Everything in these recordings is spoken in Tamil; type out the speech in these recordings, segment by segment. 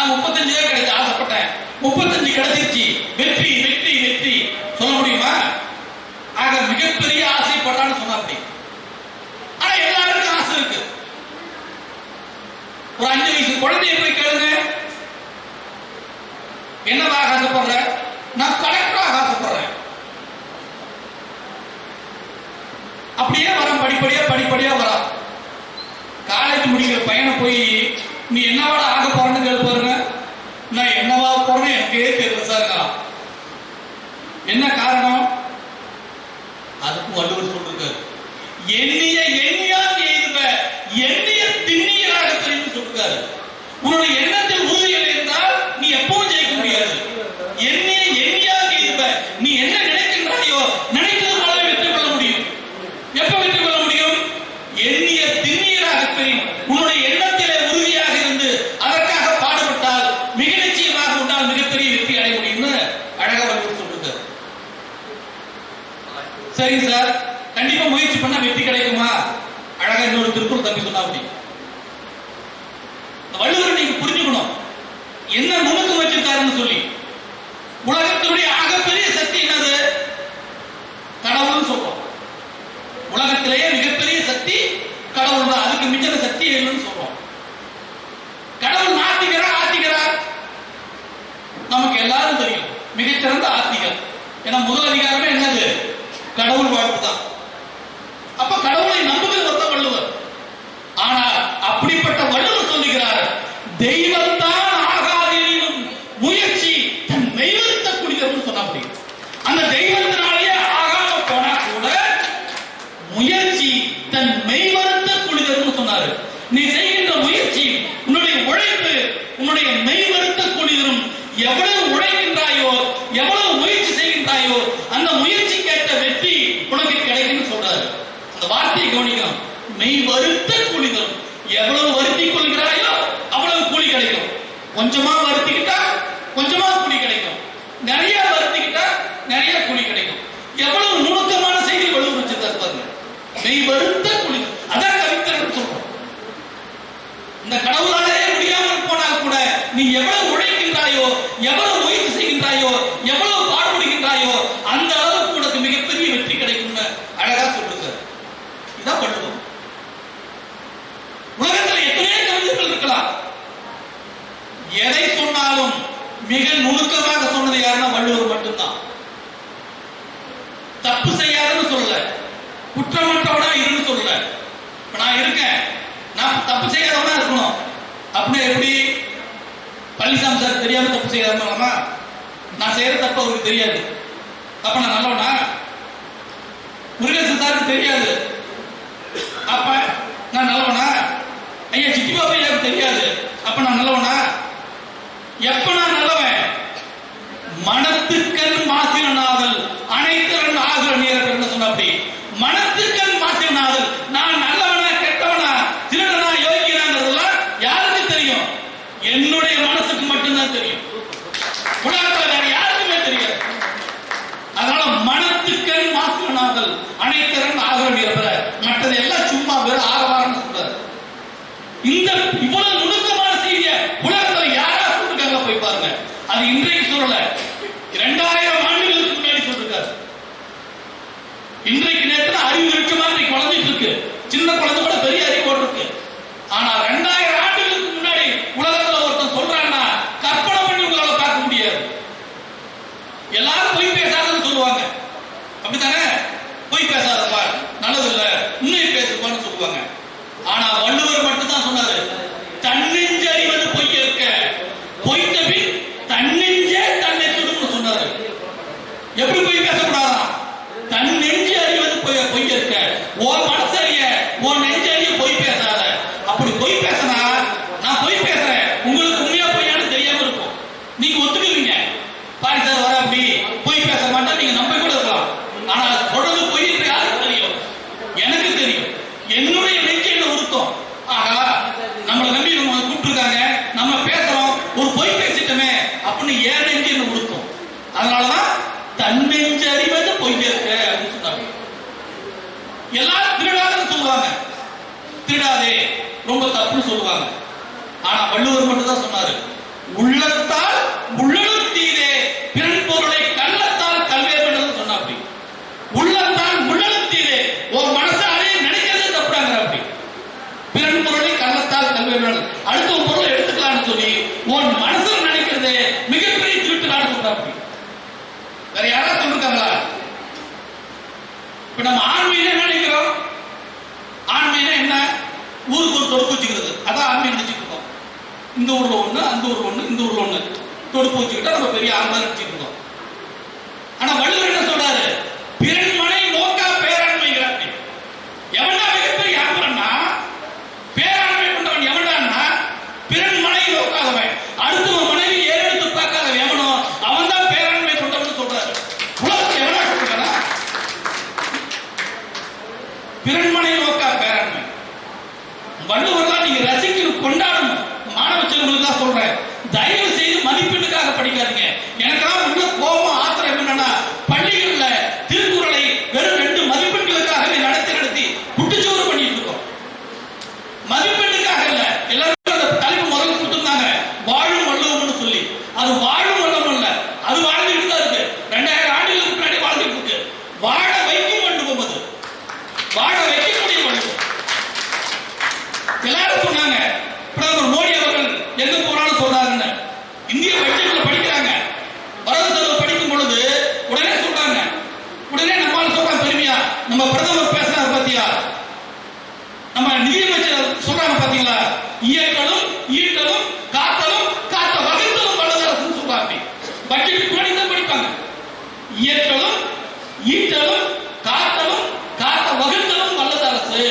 நான் 35 கிடைச்சு ஆசைப்பட்டேன், 35 கிடைச்சிருச்சு, வெற்றி வெற்றி வெற்றி சொல்ல முடியுமா? ஆக மிகப்பெரிய ஆசைப்பட்டான்னு சொன்னா அப்படி. ஆனா எல்லாருக்கும் ஆசை இருக்கு. ஒரு 5 வயசு குழந்தைய போய் கேளுங்க, என்னவாக ஆசைப்படுற? நான் கலெக்டராக ஆசைப்படுறேன். அப்படியே வரும், படிப்படியா வரும். காலேஜ் முடிக்கிற பையனை போய் நீ என்னவாட ஆக போறன்னு கேள்வி பாருங்க. நான் என்னவா போறேன்னு எனக்கே தெரியல சார். என்ன காரணம்? அதுக்கும் வள்ளுவர் சொல்லிருக்காரு, எண்ணிய எண்ணியாக எய்துவ எண்ணிய திண்ணியராக தெரியும் சொல்லிருக்காரு. உன்னுடைய எண்ணத்தில் உறுதிகள் இருந்தால் நீ எப்பவும் ஜெயிக்க முடியாது. எண்ணிய எண்ணியாக எய்துவ, நீ என்ன நினைக்கின்றாயோ நினைத்தது போல வெற்றி கொள்ள முடியும். எப்ப வெற்றி கொள்ள முடியும்? எண்ணிய திண்ணியராக தெரியும். உன்னுடைய எண்ணத்திலே உறுதியாக இருந்து அதற்காக பாடுபட்டால் மிக நிச்சயமாக உன்னால் மிகப்பெரிய வெற்றி அடைய முடியும்னு அழகா வள்ளுவர் சொல்லிருக்காரு. சரிங்க சார், கண்டிப்பா முயற்சி பண்ணா வெற்றி கிடைக்குமா? அழகா இன்னொரு திருக்குறள் தம்பி சொன்னா அப்படி. வள்ளுவர் நீங்க புரிஞ்சுக்கணும் என்ன நுணுக்கம் வச்சிருக்காருன்னு சொல்லி. உலகத்தினுடைய ஆகப்பெரிய சக்தி என்னது? கடவுள்னு சொல்றோம். உலகத்திலேயே மிகப்பெரிய சக்தி கடவுள் தான். அதுக்கு மிச்ச சக்தி இல்லைன்னு சொல்றோம். கடவுள் நாத்திகரா ஆத்திகரா? நமக்கு எல்லாரும் தெரியும் மிகச்சிறந்த ஆத்திகர். ஏன்னா முதல் அதிகாரமே என்னது? கடவுள் வாழ்வு தான். அப்ப கடவுளை நம்புகிறது ஒருத்த வள்ளுவர். ஆனால் அப்படிப்பட்ட வள்ளுவர் சொல்லுகிறார், தெய்வம்தான் ஆகாதெனினும் முயற்சி தன் மெய்வருத்த குடிதர்னு சொன்னா அப்படி. அந்த தெய்வத்தினாலேயே ஆகாம போனா கூட முயற்சி தன் மெய்வருத்த குடிதர்னு சொன்னாரு. நீ செய்கின்ற முயற்சி, உன்னுடைய உழைப்பு, உன்னுடைய மெய்வருத்த குடிதரும். எவ்வளவு உழைக்கின்றாயோ, எவ்வளவு முயற்சி செய்கின்றாயோ, அந்த முயற்சி கேட்ட வெற்றி உனக்கு கிடைக்கும் சொல்றாரு. அந்த வார்த்தையை கவனிக்கணும். மெய் வருத்த கூலி தரும். எவ்வளவு வருத்தி கொள்கிறாயோ அவ்வளவு கூலி கிடைக்கும். கொஞ்சமா வருத்திக்கிட்டா கொஞ்சமா கூலி கிடைக்கும். நிறைய வருத்திக்கிட்டா நிறைய கூலி கிடைக்கும். எவ்வளவு நுணுக்கமான செய்தி வள்ளுவர் வச்சிருக்காரு பாருங்க. மெய் வருத்த கூலி, அதான் கவிஞர் சொல்றோம். இந்த கடவுளாலே முடியாமல் போனால் கூட நீ எவ்வளவு உழைக்கின்றாயோ, எவ்வளவு முயற்சி செய்கின்றாயோ, எவ்வளவு பாடுபடுகின்றாயோ அந்த அளவுக்கு உனக்கு மிகப்பெரிய வெற்றி கிடைக்கும் அழகா சொல்லிருக்காரு. இதான் வள்ளுவர். உலகத்தில் எத்தனையோ கவிஞர்கள் இருக்கலாம். எதை சொன்னாலும் மிக நுணுக்கமாக சொன்னது யாருன்னா வள்ளுவர் மட்டும்தான். தப்பு செய்யாதுன்னு சொல்லல, குற்றமற்றவனா இருன்னு சொல்லல. இப்ப நான் இருக்கேன், நான் தப்பு செய்யாதவனா இருக்கணும் அப்படின்னு எப்படி? பழனிசாமி சார் தெரியாம தப்பு செய்யாதவனா? நான் செய்யற தப்பு அவருக்கு தெரியாது, அப்ப நான் நல்லவனா? முருகேசன் சாருக்கு தெரியாது, அப்ப நான் நல்லவனா? ஐயா சிட்டி பாபா எனக்கு தெரியாது, அப்ப நான் நல்லவனா? எப்ப நான் நல்லவன்? மனத்துக்கண் மாசினாதல் அனைத்தரன் ஆகுற நேரத்தில் சொன்ன அப்படி. மனத்துக்கண் மாசினாதல், நான் நல்லவனா கெட்டவனா திருடனா யோகிக்கிறாங்கிறதுலாம் யாருக்கு தெரியும்? என்னுடைய மனசுக்கு மட்டும்தான் தெரியும். உலகத்தில் வேற யாருக்குமே தெரியாது. அதனால மனத்துக்கண் மாசினாதல் அனைத்தரன் ஆகுற நேரத்தில், மற்றது எல்லாம் சும்மா வேறு ஆகவாரன்னு சொல்றாரு. இந்த இவ்வளவு நுணுக்கமான செய்திய உலகத்தில் யாரா சொல்லிருக்காங்க போய் பாருங்க. அது இன்றைக்கு சொல்லல, 2000 ஆண்டுகளுக்கு முன்னாடி சொல்லிருக்காரு. இன்றைக்கு நேரத்துல அறிவு விருட்சமா இன்னைக்கு வளர்ந்துட்டு இருக்கு. சின்ன குழந்தை கூட பெரிய அறிவோடு இருக்கு. ஆனா 2000 ஆண்டுகளுக்கு முன்னாடி உலகத்துல ஒருத்தன் சொல்றான்னா கற்பனை பண்ணி உங்களால பார்க்க முடியாது. எல்லாரும் பொய் பேசாதன்னு சொல்லுவாங்க, அப்படித்தானே? பொய் பேசாதப்பா, நல்லது இல்ல, உண்மையை பேசுப்பான்னு சொல்லுவாங்க. ஆனா வள்ளுவர் மட்டும்தான் சொன்னாரு, தன்னெஞ்சு அறிவது பொய் இருக்க, பொய்த்த பின் தன்னெஞ்சே தன்னை துடும்னு சொன்னாரு. எப்படி பொய் பேசக்கூடாதான்? தன் நெஞ்சு அறிவது பொய் இருக்க, உன் மனசு அறிய, உன் நெஞ்சு அறிய பொய் பேசாத. அப்படி பொய் பேசினா நான் பொய் பேசுறேன், உங்களுக்கு உண்மையா பொய்யான்னு தெரியாம இருக்கும். நீங்க ஒத்துக்குவீங்க, பாரு சார் வர அப்படி பொய் பேச மாட்டேன், நீங்க நம்ப கூட இருக்கலாம். ஆனா தொடர்ந்து பொய் என்று யாருக்கு தெரியும்? எனக்கு தெரியும். என்னுடைய நெஞ்சு என்ன உருத்தம்? ஆகா, நம்மளை நம்பி நம்ம கூப்பிட்டுருக்காங்க, நம்ம பேசுறோம், ஒரு பொய் பேசிட்டோமே அப்படின்னு ஏன் நெஞ்சு என்ன உருத்தம். அதனாலதான் தன்னெஞ்சு அறிவது பொய் இருக்க அப்படின்னு சொன்னாங்க. எல்லாரும் திருடாதுன்னு சொல்லுவாங்க, திருடாதே ரொம்ப தப்புன்னு சொல்லுவாங்க. ஆனா வள்ளுவர் மட்டும் தான் சொன்னாரு, உள்ளத்தால் உள்ளலும் தீதே பிறன் பொருளை கள்ளத்தால் கல்வேன் சொன்னா அப்படி. உள்ளத்தால் உள்ளலும் தீதே, ஒரு மனசாலே நினைக்கிறது தப்புறாங்க அப்படி. பிறன் பொருளை கள்ளத்தால் கல்வேன், அடுத்த பொருளை எடுத்துக்கலாம்னு சொல்லி உன் மனசுல நினைக்கிறது மிகப்பெரிய திருட்டுலான்னு சொல்ற அப்படி. வேற யாராவது சொல்லிருக்காங்களா? இப்ப நம்ம ஆன்மீகம் என்ன நினைக்கிறோம்? ஆன்மீகம் என்ன? ஊருக்கு ஒரு தொடுப்பு வச்சுக்கிறது, அதான் ஆன்மீகம் நினைச்சுட்டு இருக்கோம். இந்த ஊர்ல ஒண்ணு, அந்த ஊர்ல ஒண்ணு, இந்த ஊர்ல ஒண்ணு தொடுப்பு வச்சுக்கிட்டா நம்ம பெரிய ஆன்மா நினைச்சுட்டு இருக்கோம். ஆனா வள்ளுவர் என்ன சொல்றாரு? பிறன்மனை நோக்கா பேராண்மைங்கிறார். எவன்டா மிகப்பெரிய ஆன்மன்னா? பேராண்மை கொண்டவன் எவன்டான்னா பிறன்மனை நோக்காதவன், அடுத்தவன் மனைவி ஏறெடுத்து பார்க்காதவன் எவனோ அவன் தான் பேராண்மை கொண்டவன் சொல்றாரு. உலகத்தை எவனா சொல்றானா? பிறன்மனை நோக்கா பேராண்மை. வள்ளுவர்லாம் நீங்க ரசிக்கணும், கொண்டாடணும். மாணவ செல்வங்களுக்கு தான் சொல்றேன், தயவு செய்து மதிப்பீட்டுக்காக படிக்காதீங்க. எனக்கெல்லாம் உள்ள கோபம் ஆத்திரம் என்னன்னா, பள்ளிகள்ல திருக்குறளை வெறும் 2 மதிப்பெண்களுக்காகவே நடத்தி குட்டிச்சோறு பண்ணிட்டு இருக்கோம். மதிப்பெண்ணுக்காக இல்ல. எல்லாரும் அந்த தலைப்பு முதல்ல கொடுத்திருந்தாங்க, வாழும் வள்ளுவம்னு சொல்லி. அது வாழும் வள்ளுவம் இல்ல, அது வாழ்ந்துட்டு தான் இருக்கு. 2000 ஆண்டுகளுக்கு முன்னாடி வாழ்ந்துட்டு இருக்கு. வாழ வைக்கும் வள்ளுவம், அது வாழ வைக்கக்கூடிய வள்ளுவம். எல்லாரும் சொன்னாங்க, பிரதமர் மோடி அவர்கள் எங்க போறான்னு சொல்றாருன்னு. இந்திய பட்ஜெட்ல படிக்கிறாங்க, வரவு செலவு படிக்கும் பொழுது உடனே சொல்றாங்க, உடனே நம்மால சொல்றாங்க பெருமையா, நம்ம பிரதமர் பேசுறாரு பாத்தியா, நம்ம நிதியமைச்சர் சொல்றாங்க பாத்தீங்களா, இயக்கலும் ஈட்டலும் காத்தலும் காத்த வகுத்தலும் வல்லது அரசுன்னு சொல்றாங்க. பட்ஜெட் முன்னாடி தான் படிப்பாங்க. இயக்கலும் ஈட்டலும் காத்தலும் காத்த வகுத்தலும் வல்லது அரசு,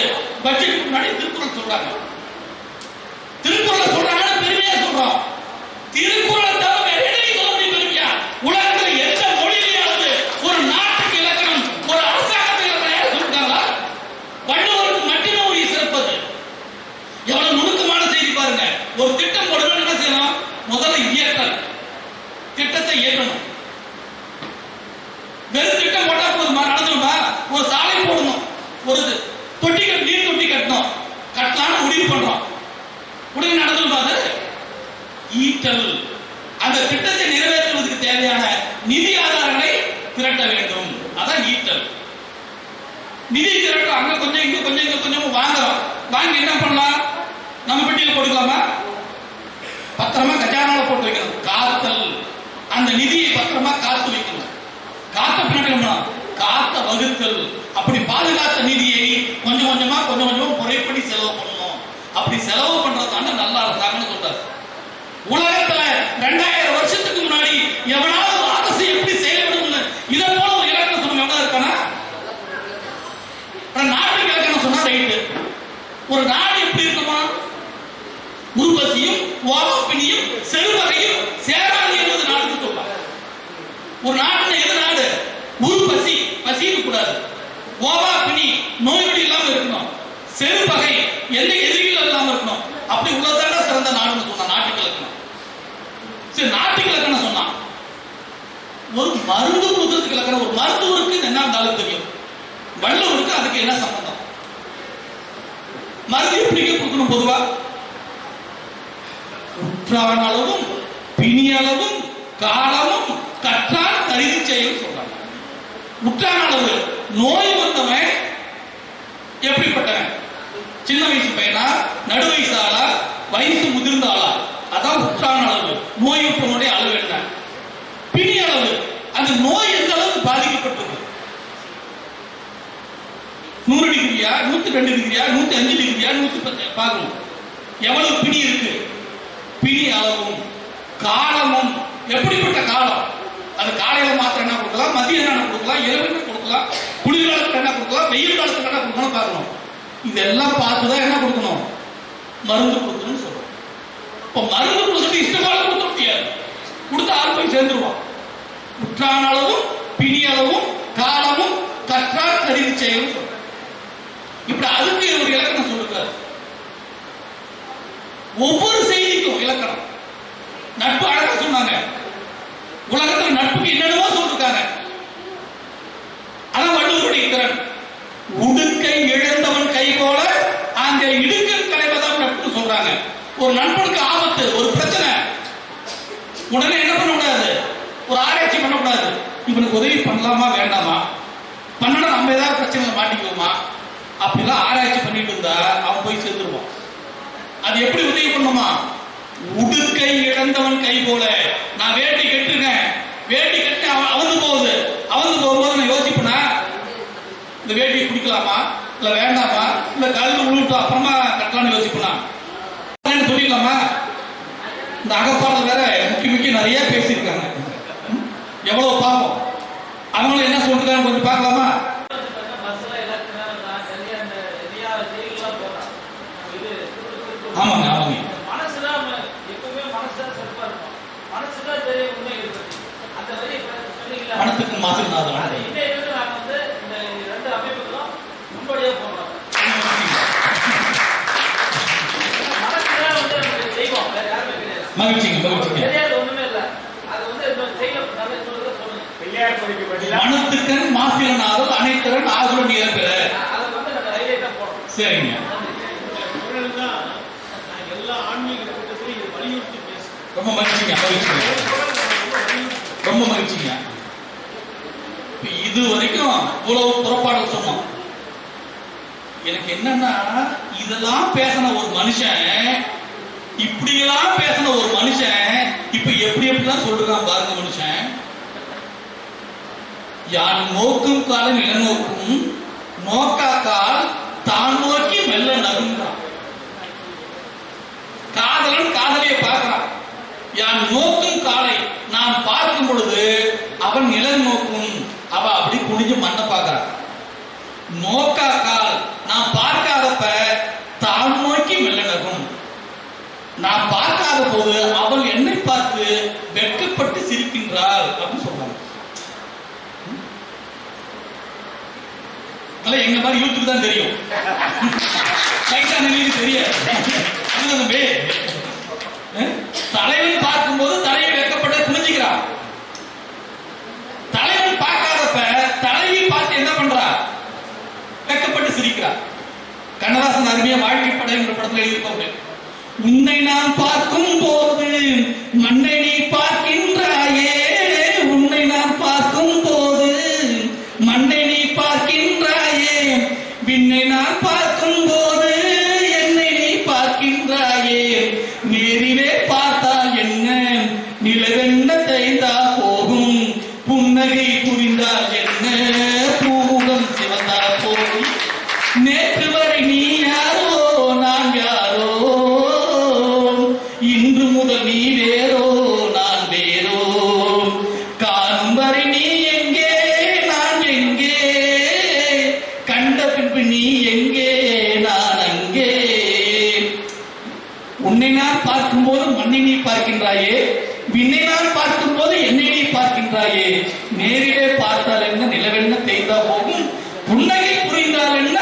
பட்ஜெட் முன்னாடி திருக்குறள் சொல்றாங்க. திருக்குறளை சொல்றாங்க பெருமையா சொல்றோம். திருக்குறளை தவிர வேற எதையும் சொல்ல முடியும் பெருமையா? உலகத்தில் எந்த மொழியிலாவது ஒரு நாட்டுக்கு இலக்கணம், ஒரு அரசாங்கத்துக்கு இலக்கணம் யாரும் சொல்லிட்டாங்களா? வள்ளுவருக்கு மட்டுமே ஒரு சிறப்பது. எவ்வளவு நுணுக்கமான செய்தி பாருங்க. ஒரு திட்டம் போடணும், என்ன செய்யணும்? முதல்ல இயற்றல், திட்டத்தை இயற்றணும். வெறும் திட்டம் போட்டா போதுமா? நடந்துருமா? ஒரு சாலை போடணும், ஒரு தொட்டி நீர் தொட்டி கட்டணும், கட்டலாம்னு முடிவு பண்றோம், உடனே நடந்துருமா? ஈட்டல், அந்த திட்டத்தை நிறைவேற்றுவதற்கு தேவையான நிதி ஆதாரங்களை திரட்ட வேண்டும், அதான் ஈட்டல். நிதி திரட்டம், அங்க கொஞ்சம் இங்க கொஞ்சம் இங்க கொஞ்சம் வாங்குறோம், வாங்கி என்ன பண்ணலாம்? நம்ம பெட்டியில் போட்டுக்கலாமா? பத்திரமா கஜானால போட்டு வைக்கணும். காத்தல், அந்த நிதியை பத்திரமா காத்து வைக்கணும். காத்த பின்னாடி காத்த வகுத்தல், அப்படி பாதுகாத்த நிதியை கொஞ்சம் கொஞ்சமா முறைப்படி செலவு பண்ணணும். அப்படி செலவு பண்றதான நல்லா இருந்தாங்கன்னு சொல்றாரு. உலகத்துல 2000 வருஷத்துக்கு முன்னாடி எவனாவது அரசு எப்படி செயல்படும் இதை போல ஒரு இலக்கணம் சொன்ன எவ்வளவு இருக்கானா? நாட்டுக்கு இலக்கணம் சொன்னா ரைட்டு. ஒரு நாடு எப்படி இருக்குமா? உருவசியும் ஓமப்பினியும் செருவகையும் சேராது என்பது நாடுக்கு சொல்லலாம். ஒரு நாட்டுல எது நாடு? உருவசி, பசி இருக்கக்கூடாது, ஓமாப்பினி நோய்நொடி இல்லாம இருக்கணும், செருவகை எந்த எதிரிகள் இல்லாம இருக்கணும். அப்படி உள்ளதான சிறந்த நாடுன்னு சொன்னா நாட்டுக்கு இலக்கணம். சரி, நாட்டுக்கு இலக்கணம் சொன்னா ஒரு மருந்து கொடுக்கறதுக்கு இலக்கணம். ஒரு மருத்துவருக்கு என்ன இருந்தாலும் தெரியும், வள்ளுவருக்கு அதுக்கு என்ன சம்பந்தம்? மருந்து எப்படி கொடுக்கணும்? பொதுவா உற்றான் அளவும் பிணி அளவும் காலமும் கற்றால் கருதி செயல் சொல்றாங்க. உற்றான் அளவு, நோய் வந்தவன் எப்படிப்பட்டவன்? சின்ன வயசு பையனா, நடு வயசு ஆளா, வயசு முதிர்ந்த ஆளா? அதான் உற்றான் அளவு. நோயுற்றனுடைய அளவு என்ன? பிணி அளவு, அந்த நோய் எந்த அளவுக்கு பாதிக்கப்பட்டது? 100 டிகிரியா, 102 டிகிரியா, 105 டிகிரியா, 110 பார்க்கணும். எவ்வளவு பிணி இருக்கு? பிணி அளவும் காலமும், எப்படிப்பட்ட காலம்? அது காலையில மாத்திரம் என்ன கொடுக்கலாம், மதியம் என்ன கொடுக்கலாம், இரவு என்ன கொடுக்கலாம், குளிர்காலத்துக்கு என்ன கொடுக்கலாம், வெயில் காலத்துக்கு என்ன கொடுக்கணும் பார்க்கணும். இதெல்லாம் பார்த்துதான் என்ன கொடுக்கணும்? மருந்து கொடுக்கணும்னு சொல்றோம். இப்ப மருந்து கொடுத்துட்டு இஷ்டமான கொடுக்க முடியாது, கொடுத்த ஆள் போய் சேர்ந்துருவான். உற்றான் அளவும் பிணி அளவும் காலமும் கற்றார் கருதி செயலும் சொல்றோம். இப்படி அதுக்கு ஒரு இலக்கணம் சொல்லுறாரு. ஒவ்வொரு செய்திக்கும் இலக்கணம். நட்பு அழகா சொன்னாங்க. உலகத்தில் நட்புக்கு என்னென்னமோ சொல்லிருக்காங்க. அதான் வள்ளுவருடைய திறன். உடுக்கை இழந்தவன் கை போல அங்க இடுக்கல் களைவதான் நட்பு சொல்றாங்க. ஒரு நண்பனுக்கு ஆபத்து, ஒரு பிரச்சனை, உடனே என்ன பண்ணக்கூடாது, ஒரு ஆராய்ச்சி பண்ணக்கூடாது. இவனுக்கு உதவி பண்ணலாமா வேண்டாமா, பண்ணனா நம்ம ஏதாவது பிரச்சனைல மாட்டிக்குவோமா, அப்படிலாம் ஆராய்ச்சி பண்ணிட்டு இருந்தா அவன் போய் சேர்ந்துருவான். அது எப்படி உதவி பண்ணுமா, உடுக்கை இழந்தவன் கை போல. நான் வேட்டி கட்டுறேன், வேட்டி கட்டி அவந்து போகும்போது நான் யோசிப்பேனா, இந்த வேட்டியை குடிக்கலாமா இல்ல வேண்டாமா, இல்ல கல்வி உழுவிட்டு அப்புறமா கட்டலாம்னு யோசிப்பேனா, சொல்லிடலாமா. இந்த அகப்பாடல் வேற முக்கிய நிறைய பேசியிருக்காங்க. எவ்வளவு பாவம். அவங்களும் என்ன சொல்றாங்க கொஞ்சம் பார்க்கலாமா. ஆமாங்க ஆமாங்க. பணத்துக்கு மாசம் மகிழ்ச்சிங்க மனத்துக்கண் மாசிலனாலும் அனைத்தவன் ஆகுடன் இறப்பில. சரிங்க. ரொம்ப மகிழ்ச்சிங்க ரொம்ப மகிழ்ச்சிங்க. இது வரைக்கும் இவ்வளவு புறப்பாடல் சொன்னோம். எனக்கு என்னன்னா, இதெல்லாம் பேசின ஒரு மனுஷன், இப்படியெல்லாம் பேசின ஒரு மனுஷன் இப்ப எப்படிலாம் சொல்றான் பாருங்க. மனுஷன் யான் நோக்கும் காலம் இளநோக்கும், நோக்காக்கால் தான் நோக்கி மெல்ல நகுங்கிறான். காதலன் காதலியை பார்க்கிறான். யான் நோக்கும் காலை நான் பார்க்கும் பொழுது அவன் நிழல் நோக்கும், அவ அப்படி குனிஞ்சு மண்ணை பார்க்கிறான். நோக்காக்கால் நான் பார்க்காதப்ப தான் நோக்கி மெல்ல நகும், நான் பார்க்காத போது அவள் என்னை பார்த்து வெட்கப்பட்டு சிரிக்கின்றாள் அப்படின்னு சொல்றாங்க. எங்க மாதிரி யூத்துக்கு தான் தெரியும், தெரியாது. தலைவன் பார்க்கும் போது தலையை வெட்கப்பட்டு குனிஞ்சுக்கிறான். தலைவன் பார்க்காதப்ப தலைவி பார்த்து என்ன பண்றா, வெட்கப்பட்டு சிரிக்கிறா. கண்ணதாசன் அருமையா வாழ்க்கை படம் என்ற படத்தில் எழுதியிருப்பாங்க. உன்னை நான் பார்க்கும் போது மண்ணை நீ பார்க்கின்றாயே, உன்னை நான் பார்க்கும் போது மண்ணை நீ பார்க்கின்றாயே, விண்ணை நான் பார்க்கும் போது என்னை நீ பார்க்கின்றாயே, நேரிலே பார்த்தால் என்ன நிலவென்ன தேய்ந்தா போகும், புன்னகை புரிந்தால் என்ன பூமுகம் சிவந்தா போகும், நேற்று வரை நீ யாரோ நான் யாரோ, இன்று முதல் நீ வேறோ நான் வேறோ, காணும் வரை நீ எங்கே நான் எங்கே, கண்ட பின்பு நீ எங்கே நான் அங்கே, உன்னை நான் பார்க்கும் போது மண்ணை நீ பார்க்கின்றாயே, விண்ணை நான் பார்க்கும் போது என்னை நீ பார்க்கின்றாயே, நேரிலே பார்த்தால் என்ன நிலவென்ன தேய்ந்தா போகும், புன்னகை புரிந்தால் என்ன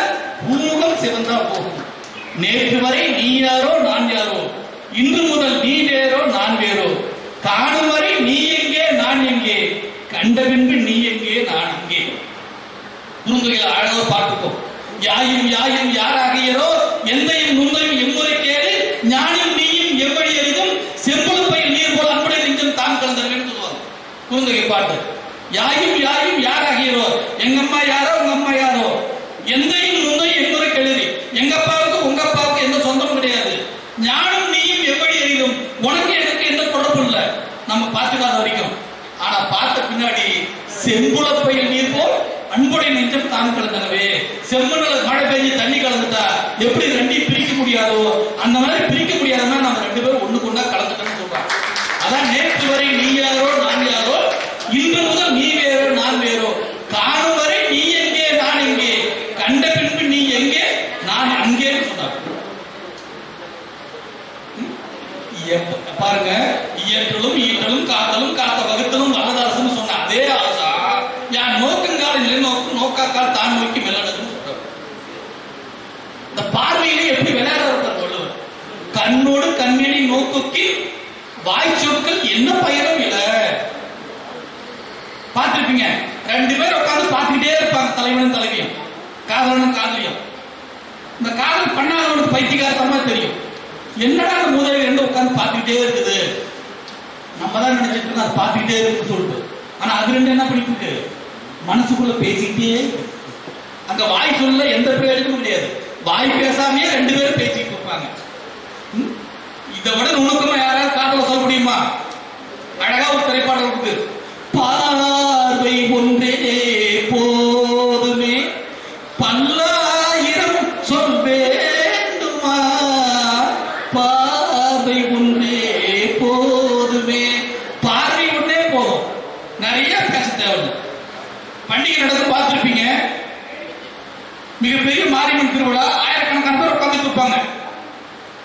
பூமுகம் சிவந்தா போகும், நேற்று வரை நீ யாரோ நான் யாரோ, இன்று முதல் நீ வேறோ நான் வேறோ, காணும் வரை நீ எங்கே நான் எங்கே, கண்ட பின்பு நீ எங்கே நான் எங்கே. குறுந்தொகையில் அழகாக பார்த்துக்கோ. யாயும் யாயும் யாராகியரோ எந்தையும் நுண்ணையும் எம்முறை கேடு, ஞானியும் நீயும் எவ்வழி எரிதும் செம்புழுப்பையில் நீர் போல அன்புடைய நெஞ்சம் தான் கலந்தவர்கள் சொல்லுவாங்க குறுந்தொகை பாட்டு. யாயும் யாயும் யாராகியரோ, எங்க அம்மா யாரோ உங்க அம்மா யாரோ, எந்தையும் நுண்ணையும் எம்முறை கேள்வி, எங்க அப்பாவுக்கு உங்க அப்பாவுக்கு எந்த சொந்தமும் கிடையாது, ஞானம் நீயும் எவ்வளி எரிதும் உனக்கு எனக்கு எந்த தொடர்பு இல்லை, நம்ம பார்த்துக்காத வரைக்கும். ஆனா பார்த்த பின்னாடி செம்புளப்பையில் நீர் போல் அன்புடைய நெஞ்சம் தான் கலந்தனவே, செம்மண்ணுல மழை பெஞ்சு தண்ணி கலந்துட்டா எப்படி ரெண்டையும் பிரிக்க முடியாதோ அந்த மாதிரி பிரிக்க முடியாதுன்னா நம்ம ரெண்டு பேரும் ஒண்ணுக்கு ஒண்ணா கலந்துட்டோம்னு சொல்றாங்க. அதான் நேற்று வரை நீ யாரோ நான் யாரோ, இன்று முதல் நீ வேறோ நான் வேறோ, காணும் வரை நீ எங்கே நான் எங்கே, கண்ட பின்பு நீ எங்கே நான் அங்கேன்னு சொன்னாங்க. பாருங்க, இயற்றலும் ஈற்றலும் காத்தலும் காத்த வகுத்தலும் வல்லதாசன் சொன்ன அதே ஆசா யான் நோக்கங்கால நிலை நோக்கும், நோக்காக்கால் தான் நோக்கி மெல்லடதுன்னு சொல்றாரு. இந்த பார்வையிலே எப்படி விளையாடுறார் வள்ளுவர். கண்ணோடு கண்ணினை நோக்கி வாய்ச்சொற்கள் என்ன பயனும் இல்லை. பார்த்திருப்பீங்க, ரெண்டு பேர் உட்கார்ந்து பார்த்துக்கிட்டே இருப்பாங்க, தலைவனும் தலைவியும், காதலனும் காதலியும். இந்த காதல் பண்ணாதவனுக்கு பைத்தியகாரத்தமா தெரியும். என்னடா அந்த முதலில் ரெண்டு உட்கார்ந்து பார்த்துக்கிட்டே இருக்குது, நம்ம நம்ம தான் நினைச்சிட்டு இருக்கோம் அதை பார்த்துக்கிட்டே இருக்குன்னு சொல்லிட்டு. ஆனா அது ரெண்டு என்ன பண்ணிட்டு இருக்கு, மனசுக்குள்ள பேசிக்கிட்டே இருக்கு. அங்க வாய் சொல்ல எந்த பேருக்கும் கிடையாது, வாய் பேசாமையே ரெண்டு பேரும் பேசிட்டு இருப்பாங்க. இதை விட நுணுக்கமா யாராவது காதல சொல்ல முடியுமா? அழகா ஒரு திரைப்பாடல் இருக்கு, பார்வை ஒன்றே போதுமே பல்லாயிரம் சொல் வேண்டுமா, பார்வை ஒன்றே போதுமே. பார்வை ஒன்றே போதும், நிறைய பேச தேவையில்லை. பண்டிகை நடந்து பார்த்திருப்பீங்க, மிகப்பெரிய மாரியம்மன் திருவிழா, ஆயிரக்கணக்கான பேர் உட்கார்ந்துட்டு இருப்பாங்க.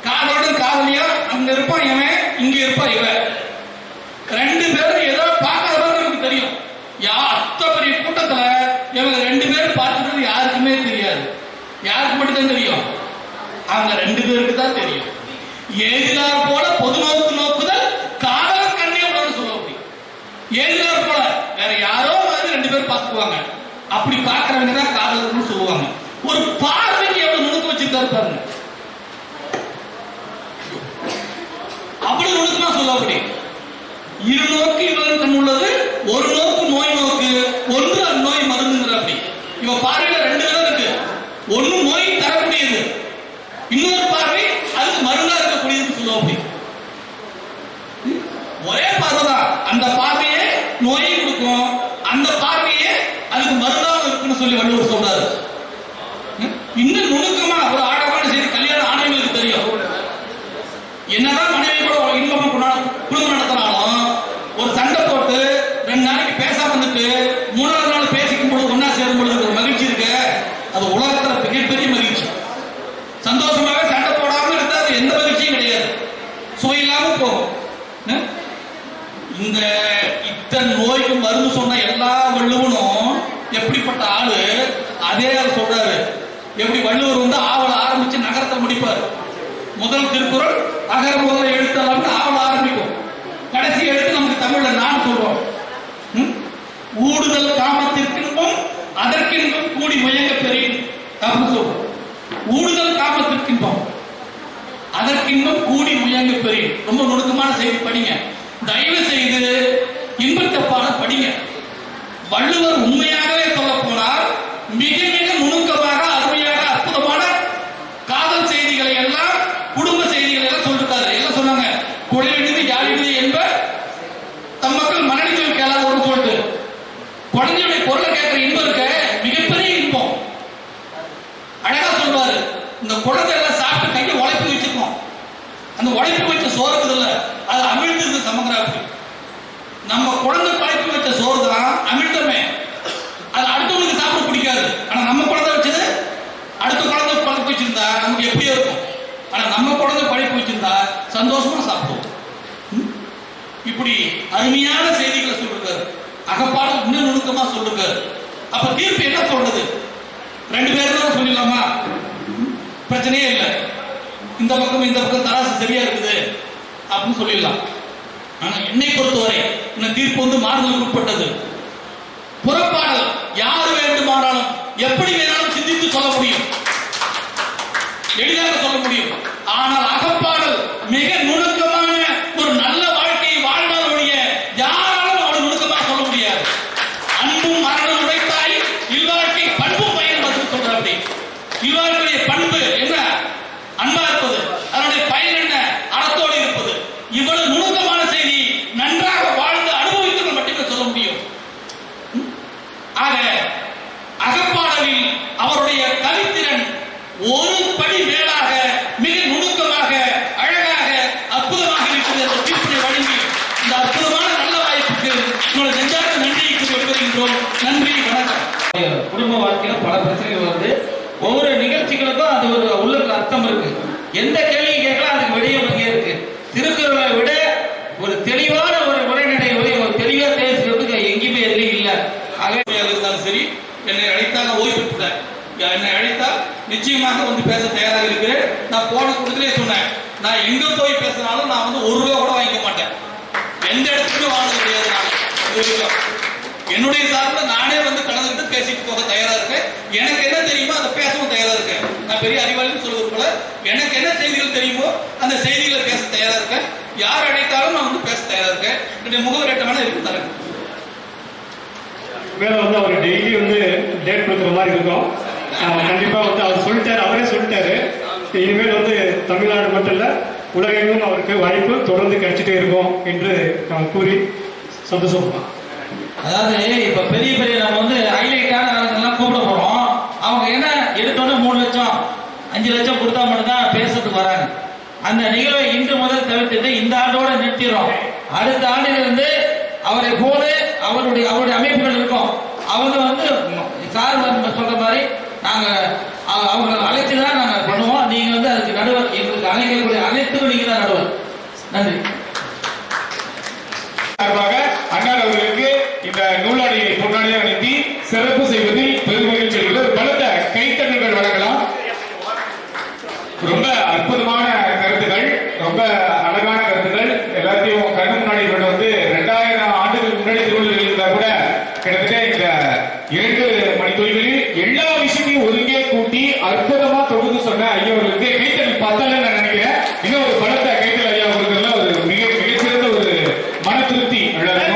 காதலுடன் காதலியா அங்க இருப்பான் இவன், இங்க இருப்பான் இவன். ரெண்டு பேரும் ஏதோ பார்க்காத நமக்கு தெரியும். அத்தனை பெரிய கூட்டத்துல இவங்க ரெண்டு பேரும் பார்த்துக்கிறது யாருக்குமே தெரியாது. யாருக்கு மட்டும்தான் தெரியும், அவங்க ரெண்டு பேருக்கு தான் தெரியும். ஏதிலார் போல பொது நோக்கு நோக்குதல் காதல் கண்ணே உடனே சொல்ல முடியும். ஏதிலார் போல வேற யாரோ மாதிரி ரெண்டு பேரும் பார்த்துக்குவாங்க. அப்படி பார்க்கறவங்க தான் காதல்னு சொல்லுவாங்க. ஒரு பார்வைக்கு எவ்வளவு நுணுக்க வச்சிருக்காரு பாருங்க, அவ்வளவு நுணுக்கமா சொல்ல முடியும். இரு நோக்கு இவன் கண் உள்ளது, ஒரு நோக்கு நோய் நோக்கு, ஒன்று அந்நோய் மருந்துங்கிற. அப்படி இவ பார்வையில ரெண்டு விதம் இருக்கு. ஒன்னு நோய் தரக்கூடியது, இன்னொரு பார்வை அதுக்கு மருந்தா இருக்கக்கூடியதுன்னு சொல்லுவோம். அப்படி ஒரே பார்வைதான், அந்த பார்வையே நோயை கொடுக்கும், அந்த பார்வையே அதுக்கு மருந்தாக இருக்குன்னு சொல்லி வள்ளுவர் சொல்றாரு. இன்னும் நுணுக்கமா ஒரு ஆழமான செய்தி கல்யாணம் ஆணையங்களுக்கு தெரியும். என்னதான் மனைவி கூட இன்பமா குடும்பம் நடத்தினாலும் ஒரு சண்டை போட்டு 2 நாளைக்கு பேசாம வந்துட்டு 3வது நாள் பேசிக்கும் பொழுது ஒன்னா சேரும் பொழுது ஒரு மகிழ்ச்சி இருக்கு, அது உலகத்துல மிகப்பெரிய மகிழ்ச்சி. சந்தோஷமாக சண்டை போடாம இருந்தா அது எந்த மகிழ்ச்சியும் கிடையாது, சுவையில்லாம போகும். இந்த இத்தனை நோய்க்கு மருந்து சொன்ன எல்லா வள்ளுவனும் எப்படிப்பட்ட ஆளு, அதே ஆள் சொல்றாரு. எப்படி வள்ளுவர் வந்து ஆவல ஆரம்பிச்சு நகரத்தை முடிப்பார். முதல் திருக்குறள் அகர முதல எழுத்தெல்லாம் ஆவல ஆரம்பிக்கும், கடைசி எழுத்து நமக்கு தமிழ்ல நான் சொல்றோம். ஊடுதல் காமத்திற்கின்பம் அதற்கின்பம் கூடி முயங்க பெரியன் அப்படின்னு சொல்றோம். ஊடுதல் காமத்திற்கின்பம் அதற்கின்பம் கூடி முயங்க பெரியன். ரொம்ப நுணுக்கமான செய்தி படிங்க, தயவு செய்து இன்பத்தப்பான படிங்க. வள்ளுவர் உண்மையாகவே சொல்ல போனால் மிக மிக நுணுக்கமாக அருமையாக அற்புதமான காதல் செய்திகளை எல்லாம் குடும்ப செய்திகளை எல்லாம் சொல்லிருக்காரு. எல்லாம் சொன்னாங்க, குழையிடுது யாழிடுது என்ப தம் மக்கள் மனநிலை கேளாத சொல்லிட்டு குழந்தையுடைய பொருளை கேட்கிற இன்பம் இருக்க மிகப்பெரிய இன்பம். அழகா சொல்வாரு, இந்த குழந்தை எல்லாம் சாப்பிட்டு கையை உழைப்பு வச்சிருக்கோம், அந்த உழைப்பு வச்ச சோறுக்குது இல்ல, அது அமிழ்ந்து சமக்கிறாப்பு. நம்ம குழந்தை பழைப்பு வச்ச சோறு தான் அமிழ்தமே, அது அடுத்தவங்களுக்கு சாப்பிட பிடிக்காது. ஆனா நம்ம குழந்தை வச்சது அடுத்த குழந்தை பழைப்பு வச்சிருந்தா நமக்கு எப்படியோ இருக்கும். ஆனா நம்ம குழந்தை பழைப்பு வச்சிருந்தா சந்தோஷமா சாப்பிடுவோம். இப்படி அருமையான செய்திகளை சொல்லிருக்காரு. அகப்பாடு இன்னும் நுணுக்கமா சொல்லிருக்காரு. அப்ப தீர்ப்பு என்ன சொல்றது, 2 பேரும் தான் சொல்லிடலாமா, பிரச்சனையே இல்லை. இந்த பக்கம் இந்த பக்கம் தராசு சரியா இருக்குது அப்படின்னு சொல்லிடலாம். ஆனா என்னை பொறுத்தவரை இந்த தீர்ப்பு வந்து மாறுதலுக்கு உட்பட்டது. புறப்பாடல் யார் வேண்டுமானாலும் எப்படி வேணாலும் சிந்தித்து சொல்ல முடியும், எளிதாக சொல்ல முடியும். ஆனால் அகப்பாடல் மிக நுணுக்கமான ஒரு நல்ல வாழ்க்கையை வாழ்ந்தாலுடைய யாராலும் அவ்வளவு நுணுக்கமாக சொல்ல முடியாது. அன்பும் மரணம் உடைத்தாய் இல்வாழ்க்கை பண்பும் பயன் சொல்ற. அப்படி இல்வாழ்க்கைய பண்பு என்ன, அன்பா இருப்பது, அதனுடைய பயன் என்ன, அறத்தோடு இருப்பது. இவ்வளவு நுணுக்கமான செய்தி நன்றாக வாழ்ந்து அனுபவித்து மட்டுமே சொல்ல முடியும். ஆக அகப்பாடலில் அவருடைய கவித்திறன் ஒரு படி மேலாக மிக நுணுக்கமாக அழகாக அற்புதமாக இருக்கிறது. என்ற தீர்ப்பினை வழங்கி இந்த அற்புதமான நல்ல வாய்ப்புக்கு உங்களை நெஞ்சார்ந்த நன்றியை வெளிப்படுகின்றோம். நன்றி, வணக்கம். குடும்ப வாழ்க்கையில பல பிரச்சனைகள் வருது. ஒவ்வொரு நிகழ்ச்சிகளுக்கும் அது ஒரு உள்ள அர்த்தம் இருக்கு. எந்த கேள்வி கேட்கலாம் அதுக்கு விடையே வகையே இருக்கு. திருக்குறளை விட ஒரு தெளிவான ஒரு உரைநடை ஒரு தெளிவா பேசுறதுக்கு எங்கேயுமே எதுவும் இல்லை. இருந்தாலும் சரி, என்னை அழைத்தாங்க ஓய்வு பெற்றுட்டேன். என்னை அழைத்தால் நிச்சயமாக வந்து பேச தயாராக இருக்கிறேன். நான் போன கூட்டத்திலே சொன்னேன், நான் எங்க போய் பேசினாலும் நான் வந்து 1 ரூபா கூட வாங்கிக்க மாட்டேன். எந்த இடத்துக்குமே வாங்க முடியாது. என்னுடைய சார்பில் நானே வந்து கலந்துட்டு பேசிட்டு போக தயாரா இருக்கேன். எனக்கு என்ன தெரியுமோ அதை பேசவும் தயாரா இருக்கேன். நான் பெரிய அறிவாளின்னு சொல்வது போல எனக்கு என்ன செய்திகள் தெரியுமோ அந்த செய்திகளை பேச தயாரா இருக்கேன். யார் அழைத்தாலும் நான் வந்து பேச தயாரா இருக்கேன். என்னுடைய முகவரி வேணா இருக்கு தரேன். மேல வந்து அவர் டெய்லி வந்து டேட் கொடுக்குற மாதிரி இருக்கும். கண்டிப்பா வந்து அவர் சொல்லிட்டாரு, அவரே சொல்லிட்டாரு, இனிமேல் வந்து தமிழ்நாடு மட்டும் இல்ல உலகெங்கும் அவருக்கு வாய்ப்பு தொடர்ந்து கிடைச்சிட்டே இருக்கும் என்று நான் கூறி சந்தோஷப்படுறோம். அதாவது இப்ப பெரிய பெரிய நம்ம வந்து ஹைலைட்டான ஆளுங்கெல்லாம் கூப்பிட போறோம். அவங்க என்ன எடுத்தோன்னே 3 லட்சம் 5 லட்சம் கொடுத்தா மட்டும்தான் பேசுறதுக்கு வராங்க. அந்த நிகழ்வை இன்று முதல் தவிர்த்துட்டு இந்த ஆண்டோட நிறுத்திடுறோம். அடுத்த ஆண்டிலிருந்து அவரை போல அவருடைய அமைப்புகள் இருக்கும். அவங்க வந்து சார் சொல்ற மாதிரி நாங்க அவங்களை அழைச்சுதான் நாங்க பண்ணுவோம். நீங்க வந்து அதுக்கு நடுவர், எங்களுக்கு அழைக்கக்கூடிய அனைத்துக்கும் நீங்க தான் நடுவர். நன்றி. அண்ணார் அவர்களுக்கு இந்த நூலாடியை பொன்னாடியாக அனுப்பி சிறப்பு செய்வதில் பெருமகிழ்ச்சி அடைகிறது. பலத்த கைத்தட்டல்கள் வழங்கலாம். ரொம்ப அற்புதமான கருத்துக்கள், ரொம்ப அழகான கருத்துக்கள். எல்லாத்தையும் கண்ணு முன்னாடி வந்து 2000 ஆண்டுகளுக்கு முன்னாடி திருவள்ளுவர் இருந்தா கூட கிட்டத்தட்ட இந்த 2 மணித்துளிகளில் எல்லா விஷயத்தையும் ஒருங்கே கூட்டி அற்புதமா தொகுத்து சொன்ன ஐயா அவர்களுக்கு கைத்தட்டல் பார்த்தாலே நான் நினைக்கிறேன் இன்னும் ஒரு பலத்த கைத்தல் ஐயா அவர்கள் ஒரு மிகச்சிறந்த ஒரு மன திருப்தி இருக்கும்.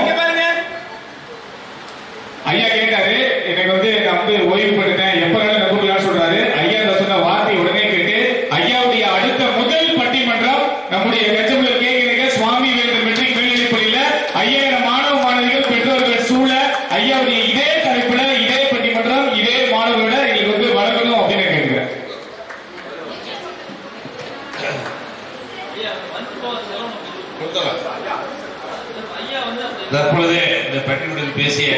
ஐயா கேட்டாரு, எனக்கு வந்து நான் வந்து ஓய்வு படுத்தேன், எப்ப நம்புறான்னு சொல்றாரு. ஐயா சொன்ன வார்த்தை உடனே கேட்டு ஐயாவுடைய அடுத்த முதல் பட்டிமன்றம் நம்முடைய கச்சபுல கேட்கிறீங்க சுவாமி வேந்தர் மெட்ரிக் மேல்நிலைப் பள்ளியில 5000 மாணவ மாணவிகள் பெற்றோர்கள் சூழ ஐயாவுடைய இதே தலைப்புல இதே பட்டிமன்றம் இதே மாணவர்களோட எங்களுக்கு வந்து வழங்கணும் அப்படின்னு கேட்கிறேன். தற்பொழுது இந்த பட்டிமன்றத்தில் பேசிய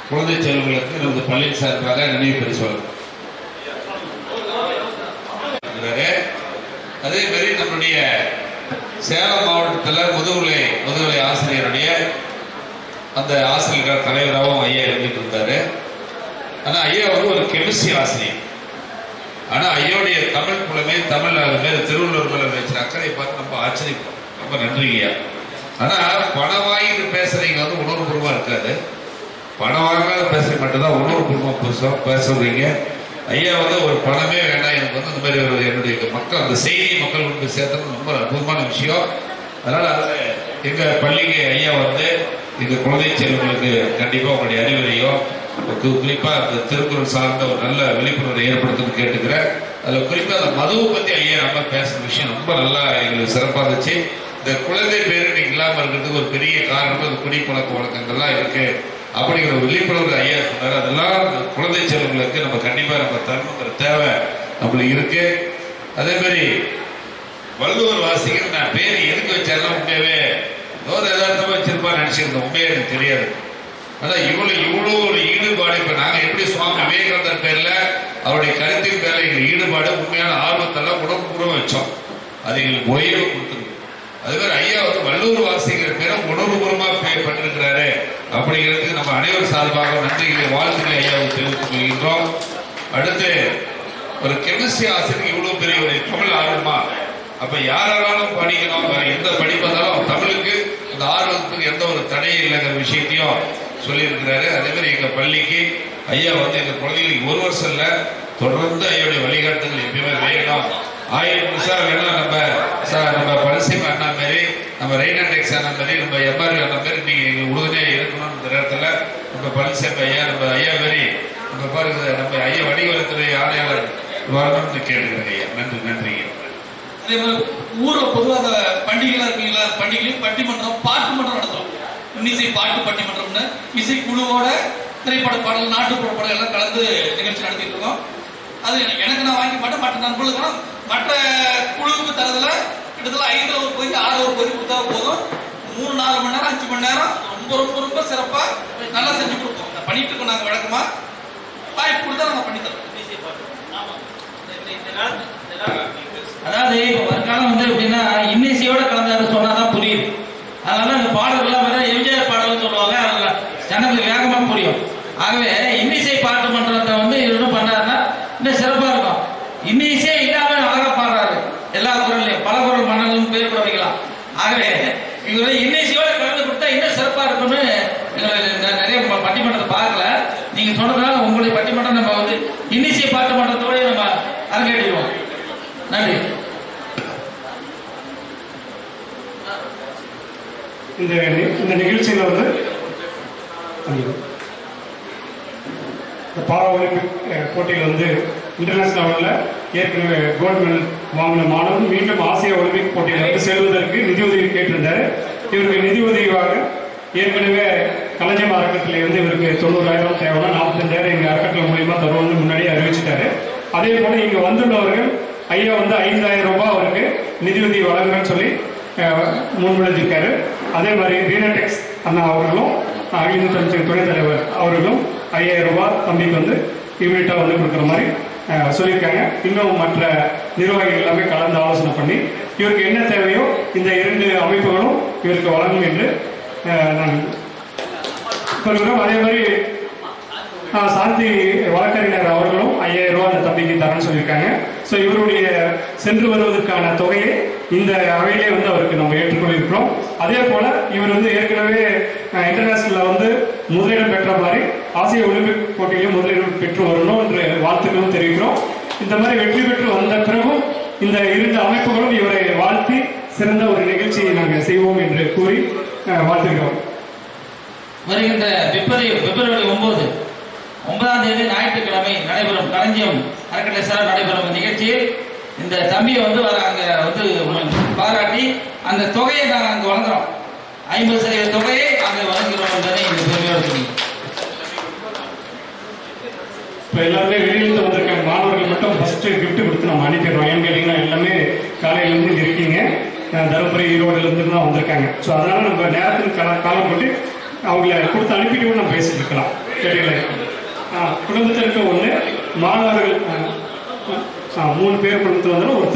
குழந்தை செல்வங்களுக்கு நமது பள்ளியின் சார்பாக நினைவு பரிசு வழங்கும். அதே மாதிரி நம்முடைய சேலம் மாவட்டத்தில் முதுகலை ஆசிரியருடைய அந்த ஆசிரியர் தலைவராகவும் ஐயா இருந்துட்டு இருந்தாரு. ஆனா ஐயா வந்து ஒரு கெமிஸ்ட்ரி ஆசிரியர். ஆனா ஐயாவுடைய தமிழ் புலமே தமிழ் திருவள்ளுவர் மேல வச்ச அக்கறை பார்த்து நம்ம ஆச்சரியப்போம். ரொம்ப நன்றி ஐயா. ஆனா பணம் வாங்கிட்டு பேசுறீங்க வந்து உணர்வுபூர்வமா இருக்காது. பணம் வாங்காத பேசுறது மட்டும்தான் உணர்வுபூர்வமா பேசுறீங்க. ஐயா வந்து ஒரு பணமே வேண்டாம், எனக்கு வந்து இந்த மாதிரி ஒரு என்னுடைய மக்கள் அந்த செய்தி மக்கள் கொண்டு சேர்த்தது ரொம்ப அற்புதமான விஷயம். அதனால எங்க பள்ளிக்கு ஐயா வந்து எங்க குழந்தை செல்வங்களுக்கு கண்டிப்பா உங்களுடைய அறிவுரையோ குறிப்பா அந்த திருக்குறள் சார்ந்த ஒரு நல்ல விழிப்புணர்வை ஏற்படுத்தணும்னு கேட்டுக்கிறேன். அதுல குறிப்பா அந்த மதுவை பத்தி ஐயா நம்ம பேசுற விஷயம் ரொம்ப நல்லா எங்களுக்கு சிறப்பா இருந்துச்சு. இந்த குழந்தை பேரு இல்லாம இருக்கிறதுக்கு ஒரு பெரிய காரணம் அந்த குடிப்பழக்க வழக்கங்கள்லாம் இருக்கு அப்படிங்கிற ஒரு விழிப்புணர்வு ஐயா சொன்னாரு. அதெல்லாம் குழந்தை செல்வங்களுக்கு நம்ம கண்டிப்பா நம்ம தரணுங்கிற தேவை நம்மளுக்கு இருக்கு. அதே மாதிரி வள்ளுவர் வாசிக்கிற நான் பேர் எதுக்கு வச்சாலும் உண்மையாவே ஏதோ எதார்த்தமா வச்சிருப்பான்னு நினைச்சிருந்தோம். உண்மையா எனக்கு தெரியாது. ஆனா இவ்வளவு ஒரு ஈடுபாடு இப்ப நாங்க எப்படி சுவாமி விவேகானந்தர் பேர்ல அவருடைய கருத்தின் பேர்ல எங்களுக்கு ஈடுபாடு உண்மையான ஆர்வத்தெல்லாம் உடம்புபூர்வம் வச்சோம். அது எங்களுக்கு ஓய்வு கொடுத்துருக்கு. அதே மாதிரி ஐயா வந்து வள்ளுவர் வாசிக்கிற பேரை உணர்வுபூர்வமா பண்ணிருக்கிறாரு அப்படிங்கிறதுக்கு நம்ம அனைவரும் சார்பாக நன்றிகளை வாழ்த்துக்களை ஐயாவுக்கு தெரிவித்துக் கொள்கின்றோம். அடுத்து ஒரு கெமிஸ்ட்ரி ஆசிரியர் இவ்வளவு பெரிய ஒரு தமிழ் ஆர்வமா அப்ப யாராலும் படிக்கணும், வேற எந்த படிப்பதாலும் தமிழுக்கு அந்த ஆர்வத்துக்கு எந்த ஒரு தடையும் இல்லைங்கிற விஷயத்தையும் சொல்லியிருக்கிறாரு. அதே மாதிரி எங்க பள்ளிக்கு ஐயா வந்து எங்க குழந்தைகளுக்கு 1 வருஷம் இல்ல தொடர்ந்து ஐயாவுடைய வழிகாட்டுதல் எப்பயுமே வேணும். 1000 நிமிஷம் வேணும். நம்ம பரிசீம் அண்ணா மாரி நம்ம ரெய்னாடெக்ஸ் அண்ணா மாரி நம்ம எம்ஆர்வி அண்ணா மாரி நீங்க உறுதுணையா இருக்கணும். இந்த நேரத்துல நம்ம பரிசீம் ஐயா நம்ம ஐயா மாரி நம்ம பாருங்க நம்ம ஐயா வடிவத்துறை ஆணையாளர் வரணும்னு கேட்டுக்கிறேன் ஐயா. நன்றி. அதே மாதிரி ஊர்ல பொதுவாக பண்டிகைலாம் இருக்கீங்களா, பண்டிகையும் பட்டிமன்றம் பாட்டு மன்றம் நடத்தும். இன்னிசை பாட்டு பட்டிமன்றம்னு இசை குழுவோட திரைப்பட பாடல் நாட்டுப்புற பாடல் எல்லாம் கலந்து நிகழ்ச்சி நடத்திட்டு இருக்கோம். அது எனக்கு நான் வாங்கி மாட்டேன், மற்ற நண்பர்களுக்கு மற்ற குழுவுக்கு தரதுல கிட்டத்தட்ட 5 ஒரு பொதி 6 ஒரு பொதி கொடுத்தா போதும். 3-4 மணி நேரம் 5 மணி நேரம் ரொம்ப சிறப்பா நல்லா செஞ்சு கொடுப்போம். பண்ணிட்டு இருக்கோம். நாங்க வழக்கமா வாய்ப்பு கொடுத்தா நாங்க பண்ணித்தரோம். அதாவது இப்ப வருங்காலம் வந்து எப்படின்னா இன்னிசையோட கலந்து சொன்னாதான் புரியுது. அதனால அந்த பாடல்கள்லாம் எம்ஜிஆர் பாடல்னு சொல்லுவாங்க, அதுல ஜனங்களுக்கு வேகமா புரியும். ஆகவே இன்னிசை பாட்டு மன்றத்தை வந்து இன்னும் பண்ணாருன்னா இன்னும் சிறப்பா இருக்கும். இன்னிசை இல்லாம அழகா பாடுறாரு, எல்லா குரல்லையும் பல குரல் மன்னர்களும் பேர் கூட வைக்கலாம். ஆகவே இவங்க இன்னிசையோட கலந்து கொடுத்தா இன்னும் சிறப்பா இருக்கும்னு நிறைய பட்டிமன்றத்தை பார்க்கல. நீங்க சொன்னதுனால உங்களுடைய பட்டிமன்றம் நம்ம வந்து இன்னிசை பாட்டு மன்றத்தோட நம்ம அரங்கேற்றிடுவோம். நன்றி. இந்த நிகழ்ச்சியில் வந்து இந்த பாரா ஒலிம்பிக் போட்டியில் வந்து இன்டர்நேஷனல் லெவலில் ஏற்கனவே கோல்டு மெடல் வாங்கின மாணவன் மீண்டும் ஆசிய ஒலிம்பிக் போட்டியில் வந்து செல்வதற்கு நிதி உதவி கேட்டிருந்தார். இவருக்கு நிதி உதவியாக ஏற்கனவே கலைஞர் அறக்கட்டளை வந்து இவருக்கு 90,000 தேவைன்னா 42,000 எங்கள் அறக்கட்டளை மூலியமாக தருவோம்னு முன்னாடியே அறிவிச்சிட்டாரு. அதே போல இங்கே வந்துள்ளவர்கள் ஐயா வந்து 5,000 ரூபாய் அவருக்கு நிதியுதவி வழங்குன்னு சொல்லி முன்மொழிஞ்சிருக்காரு. அதே மாதிரி ரீனடெக்ஸ் அண்ணா அவர்களும் இந்து அமைச்சர் துணைத் தலைவர் அவர்களும் 5,000 ரூபாய் தம்பிக்கு வந்து இமீடியட்டாக வந்து கொடுக்குற மாதிரி சொல்லியிருக்காங்க. இன்னும் மற்ற நிர்வாகிகள் எல்லாமே கலந்து ஆலோசனை பண்ணி இவருக்கு என்ன தேவையோ இந்த 2 அமைப்புகளும் இவருக்கு வழங்கும் என்று நான் சொல்கிறோம். அதே மாதிரி சாந்தி வழக்கறிஞர் அவர்களும் 5,000 ரூபாய் அந்த தம்பிக்கு தரேன்னு சொல்லியிருக்காங்க. ஸோ இவருடைய சென்று வருவதற்கான தொகையை இந்த அவையிலே வந்து அவருக்கு நம்ம ஏற்றுக்கொண்டிருக்கிறோம். அதே போல இவர் வந்து ஏற்கனவே இன்டர்நேஷனலில் வந்து முதலிடம் பெற்ற மாதிரி ஆசிய ஒலிம்பிக் போட்டியிலும் முதலிடம் பெற்று வரணும் என்று வாழ்த்துக்களும் தெரிவிக்கிறோம். இந்த மாதிரி வெற்றி பெற்று வந்த பிறகும் இந்த 2 அமைப்புகளும் இவரை வாழ்த்தி சிறந்த ஒரு நிகழ்ச்சியை நாங்கள் செய்வோம் என்று கூறி வாழ்த்துக்கிறோம். வருகின்ற பிப்ரவரி 9ஆம் தேதி ஞாயிற்றுக்கிழமை நடைபெறும் களஞ்சியம் அறக்கட்டளை சார் நடைபெறும் நிகழ்ச்சியில் இந்த தம்பியை வந்து அங்க வந்து பாராட்டி அந்த தொகையை நாங்கள் அங்கே வழங்குறோம். 50% தொகையை அங்கே வழங்குகிறோம் என்பதை இந்த பெருமையோடு தெரியும். இப்போ எல்லாருமே வெளியிலிருந்து வந்திருக்காங்க மாணவர்கள் மட்டும் ஃபர்ஸ்ட் கிஃப்ட் கொடுத்து நம்ம அனுப்பிடுறோம். ஏன்னு கேட்டீங்கன்னா எல்லாமே காலையிலேருந்து இங்கே இருக்கீங்க, தருமபுரி ஈரோடுலேருந்து தான் வந்திருக்காங்க. ஸோ அதனால நம்ம நேரத்துக்கு காலம் போட்டு அவங்கள கொடுத்து அனுப்பிட்டு நம்ம பேசிட்டு இருக்கலாம். கேட்டீங்களா? குடும்பத்திற்கு 1 மாணவர்கள் 3 பேர் குடும்பத்தில் வந்தாலும் ஒருத்தர்